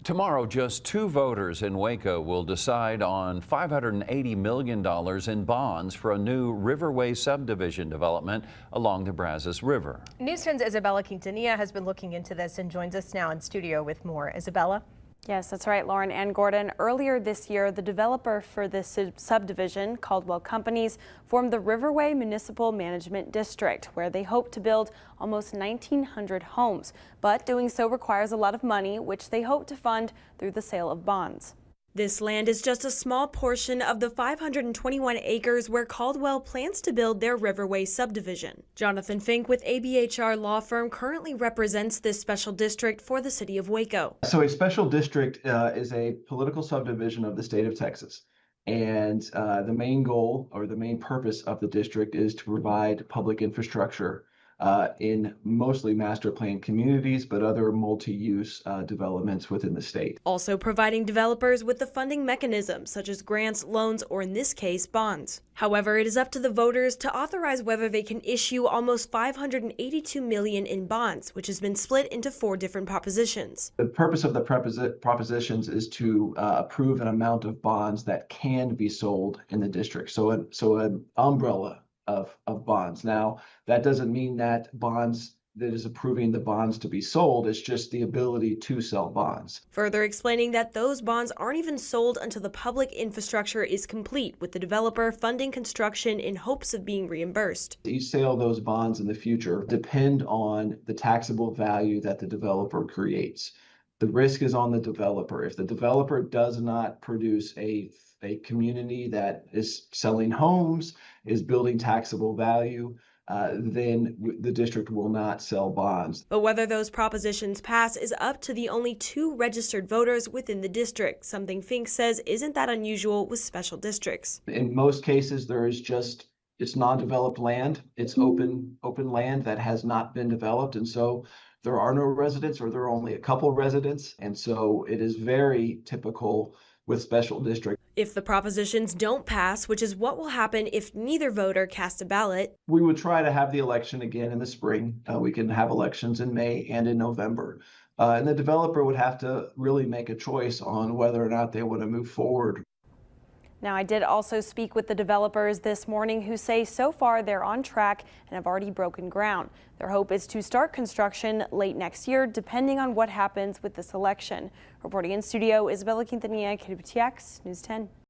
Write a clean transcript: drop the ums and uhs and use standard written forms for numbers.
Tomorrow, just 2 voters in Waco will decide on $580 million in bonds for a new Riverway subdivision development along the Brazos River. News 10's Isabella Quintanilla has been looking into this and joins us now in studio with more. Isabella? Yes, that's right, Lauren and Gordon. Earlier this year, the developer for this subdivision, Caldwell Companies, formed the Riverway Municipal Management District, where they hope to build almost 1,900 homes. But doing so requires a lot of money, which they hope to fund through the sale of bonds. This land is just a small portion of the 521 acres where Caldwell plans to build their Riverway subdivision. Jonathan Fink with ABHR law firm currently represents this special district for the city of Waco. So a special district is a political subdivision of the state of Texas. And the main goal or the main purpose of the district is to provide public infrastructure in mostly master plan communities, but other multi-use developments within the state. Also providing developers with the funding mechanisms such as grants, loans, or in this case, bonds. However, it is up to the voters to authorize whether they can issue almost $582 million in bonds, which has been split into 4 different propositions. The purpose of the propositions is to approve an amount of bonds that can be sold in the district. So an umbrella of bonds. Now, that doesn't mean that bonds that is approving the bonds to be sold. It's just the ability to sell bonds. Further explaining that those bonds aren't even sold until the public infrastructure is complete, with the developer funding construction in hopes of being reimbursed. Each sale of those bonds in the future depend on the taxable value that the developer creates. The risk is on the developer. If the developer does not produce a community that is selling homes, is building taxable value, then the district will not sell bonds. But whether those propositions pass is up to the only 2 registered voters within the district, something Fink says isn't that unusual with special districts. In most cases, there is just, it's non-developed land. It's open land that has not been developed. And so there are no residents, or there are only a couple residents. And so it is very typical with special district. If the propositions don't pass, which is what will happen if neither voter casts a ballot, we would try to have the election again in the spring. We can have elections in May and in November. And the developer would have to really make a choice on whether or not they want to move forward. Now, I did also speak with the developers this morning who say so far they're on track and have already broken ground. Their hope is to start construction late next year, depending on what happens with this election. Reporting in studio, Isabella Quintanilla, KWTX News 10.